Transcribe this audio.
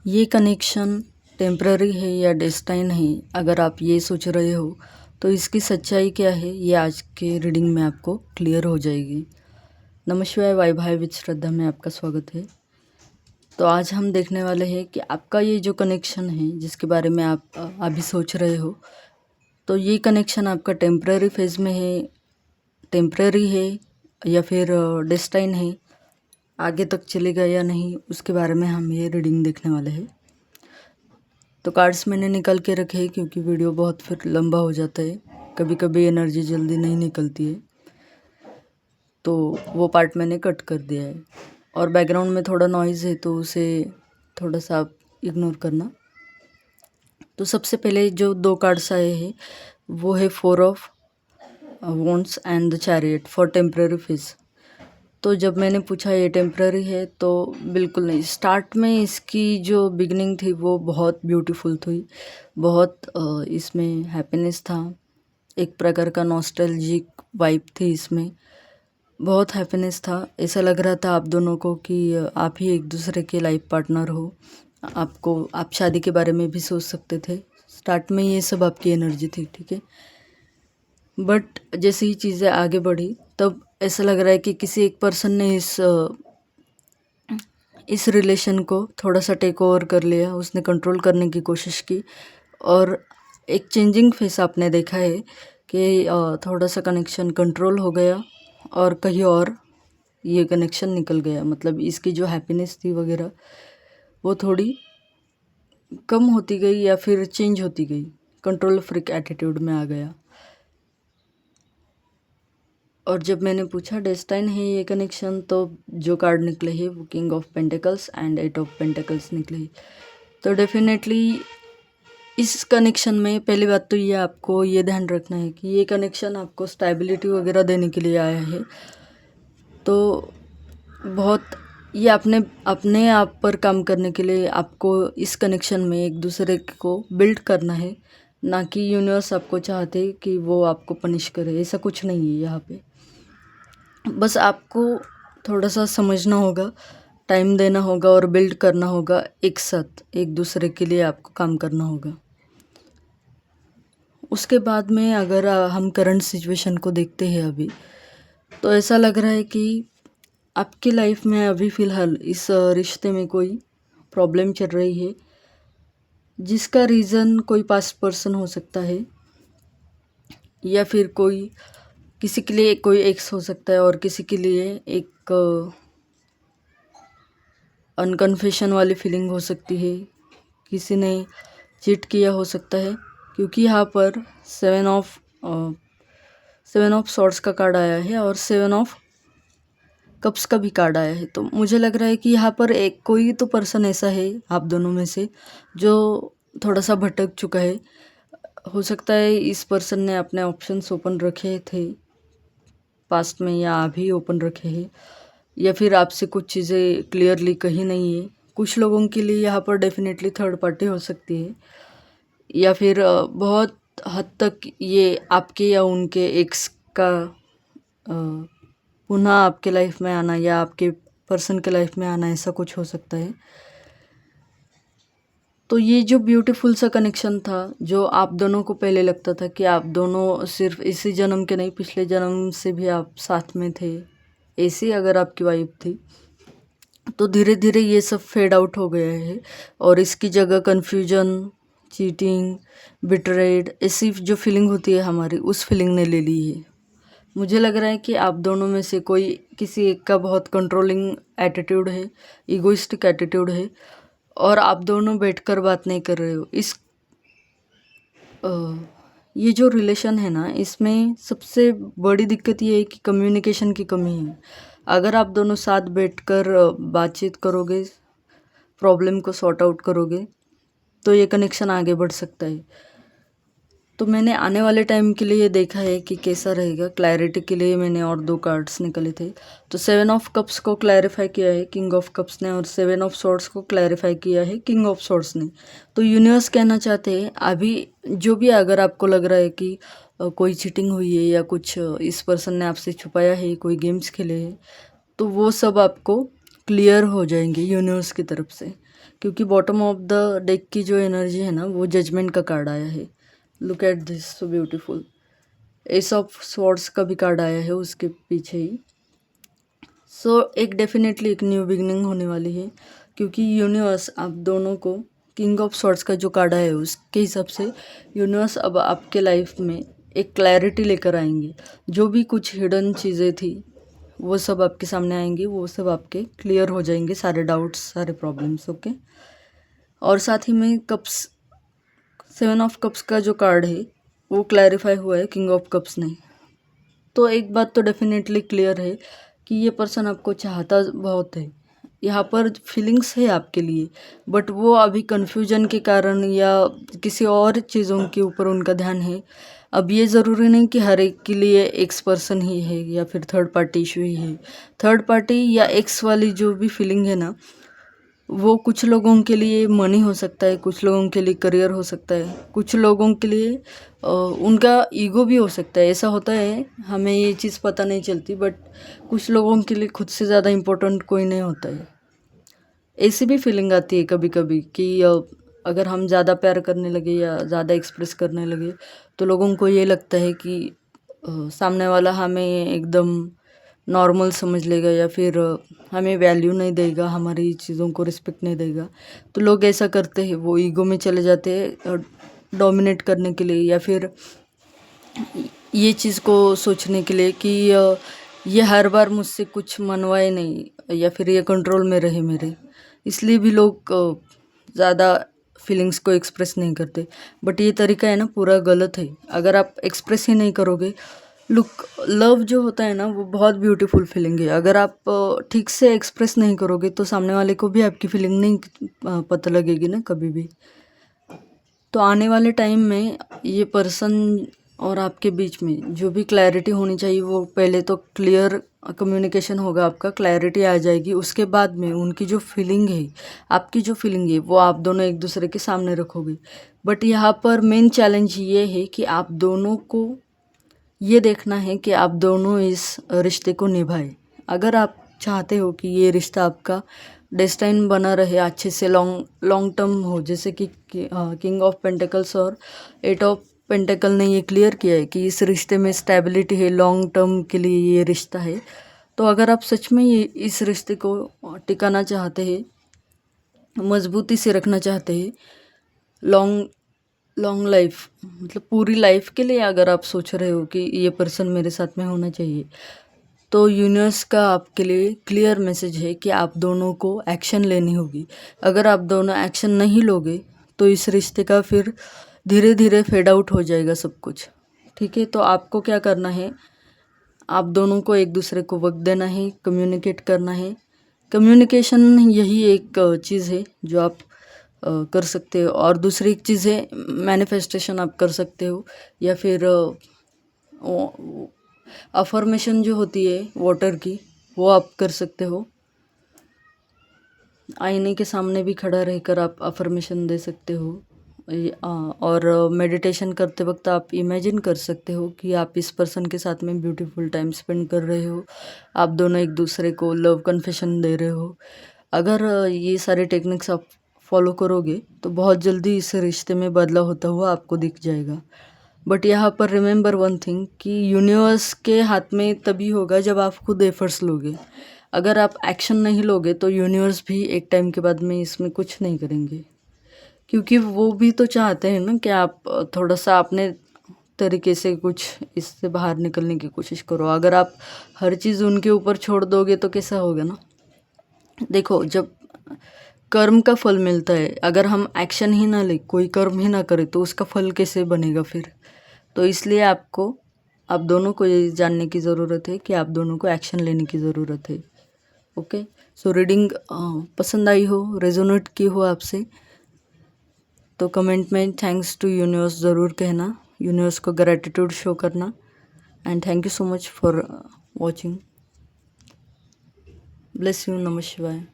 ये connection temporary है या डेस्टाइन है, अगर आप ये सोच रहे हो तो इसकी सच्चाई क्या है ये आज के रीडिंग में आपको क्लियर हो जाएगी। नमस्कार, वाई भाई विद श्रद्धा में आपका स्वागत है। तो आज हम देखने वाले हैं कि आपका ये जो कनेक्शन है जिसके बारे में आप अभी सोच रहे हो, तो ये कनेक्शन आपका टेम्पररी फेज में है, टेम्पररी है या फिर डेस्टाइन है, आगे तक चलेगा या नहीं, उसके बारे में हम ये रीडिंग देखने वाले हैं। तो कार्ड्स मैंने निकाल के रखे हैं क्योंकि वीडियो बहुत फिर लंबा हो जाता है, कभी कभी एनर्जी जल्दी नहीं निकलती है, तो वो पार्ट मैंने कट कर दिया है। और बैकग्राउंड में थोड़ा नॉइज़ है तो उसे थोड़ा सा आप इग्नोर करना। तो सबसे पहले जो दो कार्ड्स आए हैं वो है 4 of wands and the chariot for temporary phase. तो जब मैंने पूछा ये टेम्पररी है तो बिल्कुल नहीं। स्टार्ट में इसकी जो बिगनिंग थी वो बहुत ब्यूटीफुल थी, बहुत इसमें हैप्पीनेस था, एक प्रकार का नॉस्टैल्जिक वाइब थी इसमें, बहुत हैप्पीनेस था। ऐसा लग रहा था आप दोनों को कि आप ही एक दूसरे के लाइफ पार्टनर हो, आप शादी के बारे में भी सोच सकते थे। स्टार्ट में ये सब आपकी एनर्जी थी, ठीक है। बट जैसे ही चीज़ें आगे बढ़ी तब ऐसा लग रहा है कि किसी एक पर्सन ने इस रिलेशन को थोड़ा सा टेक ओवर कर लिया, उसने कंट्रोल करने की कोशिश की और एक चेंजिंग फेस आपने देखा है कि थोड़ा सा कनेक्शन कंट्रोल हो गया और कहीं और ये कनेक्शन निकल गया। मतलब इसकी जो हैप्पीनेस थी वगैरह वो थोड़ी कम होती गई या फिर चेंज होती गई, कंट्रोल फ्रीक एटीट्यूड में आ गया। और जब मैंने पूछा डेस्टाइन है ये कनेक्शन, तो जो कार्ड निकले हैं वो king of pentacles and 8 of pentacles निकले। तो डेफिनेटली इस कनेक्शन में पहली बात तो ये आपको ये ध्यान रखना है कि ये कनेक्शन आपको स्टेबिलिटी वगैरह देने के लिए आया है। तो बहुत ये अपने आप पर काम करने के लिए आपको इस कनेक्शन में एक दूसरे को बिल्ड करना है, ना कि यूनिवर्स आपको चाहते कि वो आपको पनिश करे। ऐसा कुछ नहीं है यहाँ पे। बस आपको थोड़ा सा समझना होगा, टाइम देना होगा और बिल्ड करना होगा, एक साथ एक दूसरे के लिए आपको काम करना होगा। उसके बाद में अगर हम करंट सिचुएशन को देखते हैं अभी, तो ऐसा लग रहा है कि आपकी लाइफ में अभी फ़िलहाल इस रिश्ते में कोई प्रॉब्लम चल रही है जिसका रीज़न कोई पास्ट पर्सन हो सकता है या फिर कोई किसी के लिए कोई एक्स हो सकता है और किसी के लिए एक अनकन्फेशन वाली फीलिंग हो सकती है, किसी ने चीट किया हो सकता है। क्योंकि यहाँ पर 7 ऑफ सॉर्ड्स का कार्ड आया है और 7 ऑफ कप्स का भी कार्ड आया है। तो मुझे लग रहा है कि यहाँ पर एक कोई तो पर्सन ऐसा है आप दोनों में से जो थोड़ा सा भटक चुका है। हो सकता है इस पर्सन ने अपने ऑप्शंस ओपन रखे थे पास्ट में या अभी ओपन रखे हैं, या फिर आपसे कुछ चीज़ें क्लियरली कही नहीं है। कुछ लोगों के लिए यहाँ पर डेफिनेटली थर्ड पार्टी हो सकती है, या फिर बहुत हद तक ये आपके या उनके एक्स का पुनः आपके लाइफ में आना या आपके पर्सन के लाइफ में आना, ऐसा कुछ हो सकता है। तो ये जो ब्यूटीफुल सा कनेक्शन था, जो आप दोनों को पहले लगता था कि आप दोनों सिर्फ इसी जन्म के नहीं पिछले जन्म से भी आप साथ में थे, ऐसी अगर आपकी वाइब थी, तो धीरे धीरे ये सब फेड आउट हो गया है और इसकी जगह कन्फ्यूजन, चीटिंग, बिट्रेड, ऐसी जो फीलिंग होती है हमारी, उस फीलिंग ने ले ली है। मुझे लग रहा है कि आप दोनों में से कोई किसी एक का बहुत कंट्रोलिंग एटीट्यूड है, इगोइस्टिक एटीट्यूड है और आप दोनों बैठकर बात नहीं कर रहे हो। ये जो रिलेशन है ना, इसमें सबसे बड़ी दिक्कत ये है कि कम्युनिकेशन की कमी है। अगर आप दोनों साथ बैठकर बातचीत करोगे, प्रॉब्लम को सॉर्ट आउट करोगे, तो ये कनेक्शन आगे बढ़ सकता है। तो मैंने आने वाले टाइम के लिए देखा है कि कैसा रहेगा। क्लैरिटी के लिए मैंने और 2 कार्ड्स निकले थे। तो 7 ऑफ कप्स को क्लैरिफाई किया है किंग ऑफ कप्स ने और 7 ऑफ सॉर्ड्स को क्लैरिफाई किया है किंग ऑफ सॉर्ड्स ने। तो यूनिवर्स कहना चाहते हैं अभी जो भी, अगर आपको लग रहा है कि कोई चीटिंग हुई है या कुछ इस पर्सन ने आपसे छुपाया है, कोई गेम्स खेले हैं, तो वो सब आपको क्लियर हो जाएंगे यूनिवर्स की तरफ से। क्योंकि बॉटम ऑफ द डेक की जो एनर्जी है ना वो जजमेंट का कार्ड आया है। Look at this, so beautiful. S of swords का भी कार्ड आया है उसके पीछे ही। सो एक डेफिनेटली एक न्यू बिगनिंग होने वाली है, क्योंकि यूनिवर्स आप दोनों को किंग ऑफ स्वॉर्ड्स का जो कार्ड है उसके हिसाब से यूनिवर्स अब आपके लाइफ में एक क्लैरिटी लेकर आएंगे। जो भी कुछ हिडन चीज़ें थी वो सब आपके सामने आएंगी, वो सब आपके क्लियर हो जाएंगे, सारे डाउट्स, सारे प्रॉब्लम्स। ओके। और साथ ही में कप्स, 7 ऑफ कप्स का जो कार्ड है वो क्लैरिफाई हुआ है किंग ऑफ कप्स नहीं। तो एक बात तो डेफिनेटली क्लियर है कि ये पर्सन आपको चाहता बहुत है, यहाँ पर फीलिंग्स है आपके लिए, बट वो अभी कन्फ्यूजन के कारण या किसी और चीज़ों के ऊपर उनका ध्यान है। अब ये ज़रूरी नहीं कि हर एक के लिए एक्स पर्सन ही है या फिर थर्ड पार्टी इशू ही है। थर्ड पार्टी या एक्स वाली जो भी फीलिंग है ना, वो कुछ लोगों के लिए मनी हो सकता है, कुछ लोगों के लिए करियर हो सकता है, कुछ लोगों के लिए उनका ईगो भी हो सकता है। ऐसा होता है, हमें ये चीज़ पता नहीं चलती, बट कुछ लोगों के लिए खुद से ज़्यादा इम्पोर्टेंट कोई नहीं होता है। ऐसी भी फीलिंग आती है कभी कभी कि अगर हम ज़्यादा प्यार करने लगे या ज़्यादा एक्सप्रेस करने लगे तो लोगों को ये लगता है कि सामने वाला हमें एकदम नॉर्मल समझ लेगा या फिर हमें वैल्यू नहीं देगा, हमारी चीज़ों को रिस्पेक्ट नहीं देगा। तो लोग ऐसा करते हैं, वो ईगो में चले जाते हैं डोमिनेट करने के लिए, या फिर ये चीज़ को सोचने के लिए कि ये हर बार मुझसे कुछ मनवाए नहीं या फिर ये कंट्रोल में रहे मेरे, इसलिए भी लोग ज़्यादा फीलिंग्स को एक्सप्रेस नहीं करते। बट ये तरीका है ना पूरा गलत है। अगर आप एक्सप्रेस ही नहीं करोगे, लुक, लव जो होता है ना वो बहुत ब्यूटीफुल फीलिंग है। अगर आप ठीक से एक्सप्रेस नहीं करोगे तो सामने वाले को भी आपकी फीलिंग नहीं पता लगेगी ना कभी भी। तो आने वाले टाइम में ये पर्सन और आपके बीच में जो भी क्लैरिटी होनी चाहिए, वो पहले तो क्लियर कम्युनिकेशन होगा, आपका क्लैरिटी आ जाएगी। उसके बाद में उनकी जो फीलिंग है, आपकी जो फीलिंग है, वो आप दोनों एक दूसरे के सामने रखोगे। बट यहाँ पर मेन चैलेंज ये है कि आप दोनों को ये देखना है कि आप दोनों इस रिश्ते को निभाएं। अगर आप चाहते हो कि ये रिश्ता आपका डेस्टाइन बना रहे, अच्छे से लॉन्ग टर्म हो, जैसे कि किंग ऑफ पेंटिकल्स और 8 ऑफ पेंटिकल ने ये क्लियर किया है कि इस रिश्ते में स्टेबिलिटी है, लॉन्ग टर्म के लिए ये रिश्ता है। तो अगर आप सच में ये इस रिश्ते को टिकाना चाहते हैं, मजबूती से रखना चाहते हैं, लॉन्ग लाइफ मतलब पूरी लाइफ के लिए अगर आप सोच रहे हो कि ये पर्सन मेरे साथ में होना चाहिए, तो यूनिवर्स का आपके लिए क्लियर मैसेज है कि आप दोनों को एक्शन लेनी होगी। अगर आप दोनों एक्शन नहीं लोगे तो इस रिश्ते का फिर धीरे धीरे फेड आउट हो जाएगा सब कुछ। ठीक है, तो आपको क्या करना है, आप दोनों को एक दूसरे को वक्त देना है, कम्युनिकेट करना है। कम्युनिकेशन यही एक चीज़ है जो आप कर सकते हो। और दूसरी एक चीज़ है मैनिफेस्टेशन आप कर सकते हो, या फिर अफर्मेशन जो होती है वाटर की, वो आप कर सकते हो। आईने के सामने भी खड़ा रहकर आप अफर्मेशन दे सकते हो। और मेडिटेशन करते वक्त आप इमेजिन कर सकते हो कि आप इस पर्सन के साथ में ब्यूटीफुल टाइम स्पेंड कर रहे हो, आप दोनों एक दूसरे को लव कन्फेशन दे रहे हो। अगर ये सारे टेक्निक्स आप फॉलो करोगे तो बहुत जल्दी इस रिश्ते में बदलाव होता हुआ आपको दिख जाएगा। बट यहाँ पर रिमेंबर वन थिंग कि यूनिवर्स के हाथ में तभी होगा जब आप खुद एफर्ट्स लोगे। अगर आप एक्शन नहीं लोगे तो यूनिवर्स भी एक टाइम के बाद में इसमें कुछ नहीं करेंगे, क्योंकि वो भी तो चाहते हैं ना कि आप थोड़ा सा अपने तरीके से कुछ इससे बाहर निकलने की कोशिश करो। अगर आप हर चीज़ उनके ऊपर छोड़ दोगे तो कैसा होगा ना। देखो, जब कर्म का फल मिलता है, अगर हम एक्शन ही ना ले, कोई कर्म ही ना करे, तो उसका फल कैसे बनेगा फिर। तो इसलिए आप दोनों को ये जानने की ज़रूरत है कि आप दोनों को एक्शन लेने की ज़रूरत है। ओके, सो रीडिंग पसंद आई हो, रेजोनेट की हो आपसे, तो कमेंट में थैंक्स टू यूनिवर्स ज़रूर कहना, यूनिवर्स को ग्रैटिट्यूड शो करना। And thank you so much for watching. Bless you. नमः शिवाय।